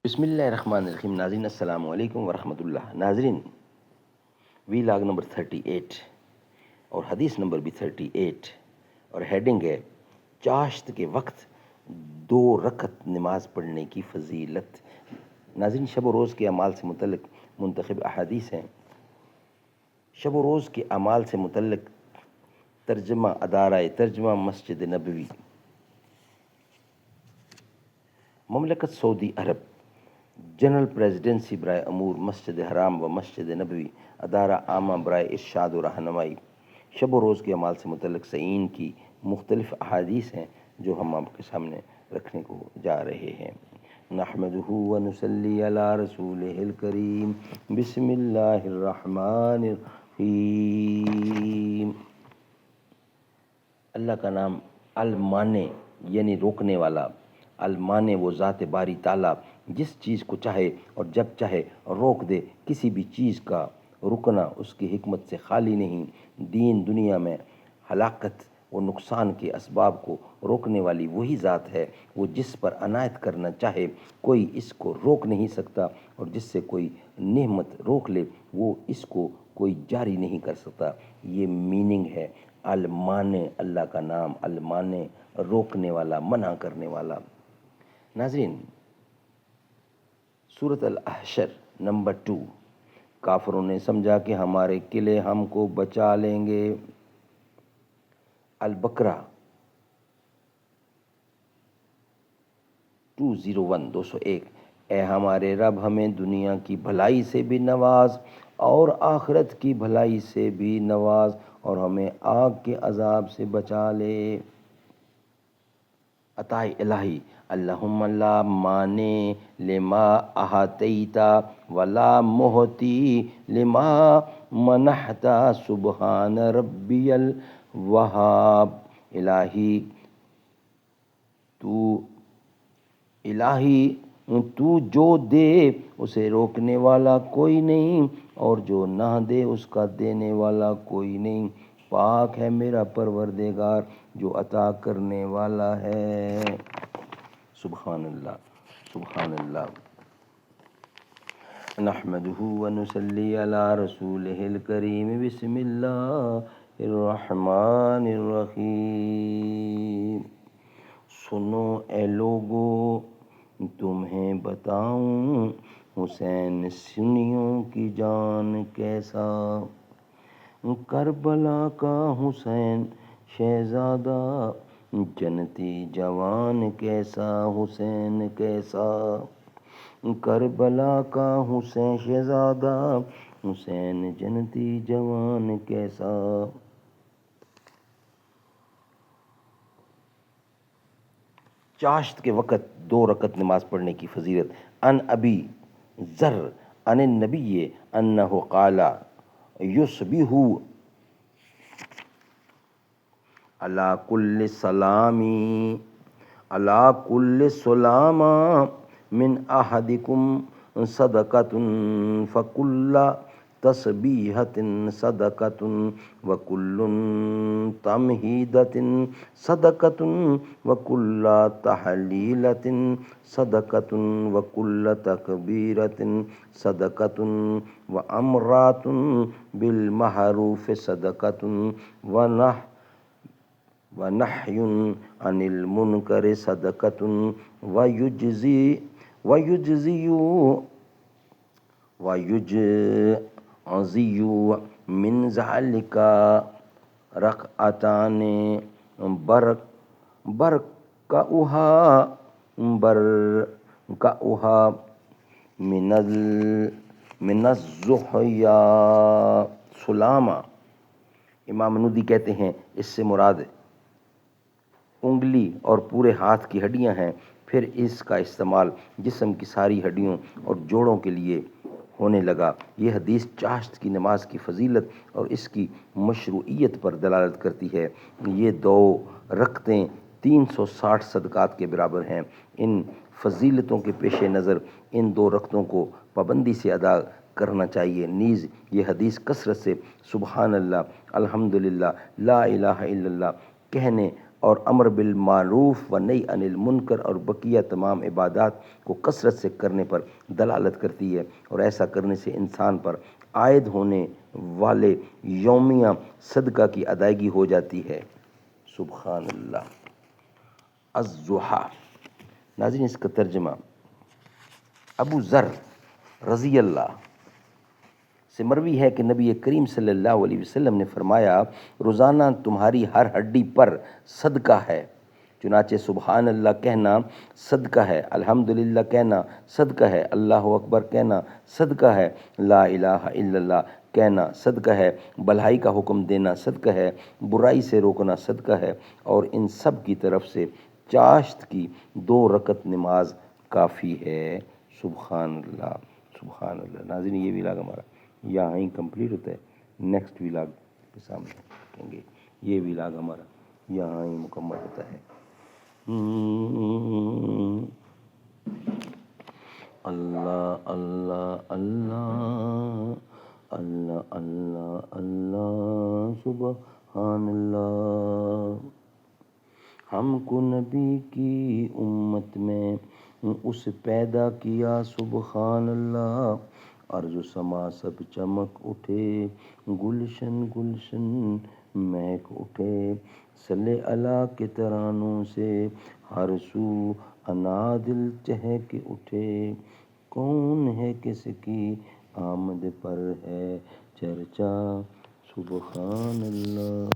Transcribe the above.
بسم اللہ الرحمن الرحیم. ناظرین السلام علیکم ورحمۃ اللہ. ناظرین وی لاگ نمبر 38 اور حدیث نمبر بھی 38 اور ہیڈنگ ہے چاشت کے وقت 2 رکعت نماز پڑھنے کی فضیلت. ناظرین شب و روز کے اعمال سے متعلق منتخب احادیث ہیں. شب و روز کے اعمال سے متعلق ترجمہ ادارہ ترجمہ مسجد نبوی، مملکت سعودی عرب، جنرل پریزیڈنسی برائے امور مسجد حرام و مسجد نبوی، ادارہ عامہ برائے ارشاد و رہنمائی. شب و روز کے اعمال سے متعلق صحیحین کی مختلف احادیث ہیں جو ہم آپ کے سامنے رکھنے کو جا رہے ہیں. نحمدہ و نصلی علی رسولہ الکریم. بسم اللہ الرحمن الرحیم. اللہ کا نام المانے یعنی روکنے والا. المانے وہ ذات باری تعالیٰ جس چیز کو چاہے اور جب چاہے روک دے. کسی بھی چیز کا رکنا اس کی حکمت سے خالی نہیں. دین دنیا میں ہلاکت و نقصان کے اسباب کو روکنے والی وہی ذات ہے. وہ جس پر عنایت کرنا چاہے کوئی اس کو روک نہیں سکتا، اور جس سے کوئی نعمت روک لے وہ اس کو کوئی جاری نہیں کر سکتا. یہ میننگ ہے المانے. اللہ کا نام المانے، روکنے والا، منع کرنے والا. ناظرین سورۃ الاحشر نمبر 2. کافروں نے سمجھا کہ ہمارے قلعے ہم کو بچا لیں گے. البقرہ 201. اے ہمارے رب ہمیں دنیا کی بھلائی سے بھی نواز اور آخرت کی بھلائی سے بھی نواز، اور ہمیں آگ کے عذاب سے بچا لے. عطا الہی. اللہم لا مانع لما احاطیت ولا محتی لما منحت سبحان ربی الوہاب. الہی تو جو دے اسے روکنے والا کوئی نہیں، اور جو نہ دے اس کا دینے والا کوئی نہیں. پاک ہے میرا پروردگار جو عطا کرنے والا ہے. سبحان اللہ سبحان اللہ. نحمدہ و نصلی علی رسولہ الکریم. بسم اللہ الرحمن الرحیم. سنو اے لوگو تمہیں بتاؤں حسین سنیوں کی جان کیسا. کربلا کا حسین شہزادہ جنتی جوان کیسا. حسین کیسا. کربلا کا حسین شہزادہ حسین جنتی جوان کیسا. چاشت کے وقت 2 رکعت نماز پڑھنے کی فضیلت. ان ابی ذر عن النبی انہ قال یصبح علی کل سلام من احدکم صدقۃ فکل تسبیحۃ صدقۃ وکل تمہیدۃ صدقۃ وکل تحلیلۃ صدقۃ وکل تکبیرۃ صدقۃ وامرات بالمعروف صدقۃ ونحی عن المنکر صدقۃ ویجزی من ذلک رکعتان برکعہا من الضحیٰ. سلامہ. امام ندی کہتے ہیں اس سے مراد انگلی اور پورے ہاتھ کی ہڈیاں ہیں. پھر اس کا استعمال جسم کی ساری ہڈیوں اور جوڑوں کے لیے ہونے لگا. یہ حدیث چاشت کی نماز کی فضیلت اور اس کی مشروعیت پر دلالت کرتی ہے. یہ 2 رکعتیں 360 صدقات کے برابر ہیں. ان فضیلتوں کے پیش نظر ان 2 رکعتوں کو پابندی سے ادا کرنا چاہیے. نیز یہ حدیث کثرت سے سبحان اللہ، الحمدللہ، لا الہ الا اللہ کہنے اور امر بالمعروف و نہی عن المنکر اور بقیہ تمام عبادات کو کثرت سے کرنے پر دلالت کرتی ہے، اور ایسا کرنے سے انسان پر عائد ہونے والے یومیہ صدقہ کی ادائیگی ہو جاتی ہے۔ سبحان اللہ۔ الضحیٰ، ناظرین اس کا ترجمہ، ابو ذر رضی اللہ سے مروی ہے کہ نبی کریم صلی اللہ علیہ وسلم نے فرمایا، روزانہ تمہاری ہر ہڈی پر صدقہ ہے، چنانچہ سبحان اللہ کہنا صدقہ ہے، الحمدللہ کہنا صدقہ ہے، اللہ اکبر کہنا صدقہ ہے، لا الہ الا اللہ کہنا صدقہ ہے، بھلائی کا حکم دینا صدقہ ہے، برائی سے روکنا صدقہ ہے، اور ان سب کی طرف سے چاشت کی 2 رکعت نماز کافی ہے۔ سبحان اللہ، سبحان اللہ۔ ناظرین یہ ولاگ ہمارا یہاں ہی کمپلیٹ ہوتا ہے، نیکسٹ ولاگ کے سامنے رکھیں گے، یہ ولاگ ہمارا یہاں ہی مکمل ہوتا ہے۔ اللہ اللہ اللہ اللہ اللہ اللہ سبحان اللہ۔ ہم کو نبی کی امت میں اس پیدا کیا سبحان اللہ، ارض و سما سب چمک اٹھے، گلشن گلشن مہک اٹھے، صلی اللہ کے ترانوں سے ہر سو انادل چہک اٹھے، کون ہے کس کی آمد پر ہے چرچا سبحان اللہ۔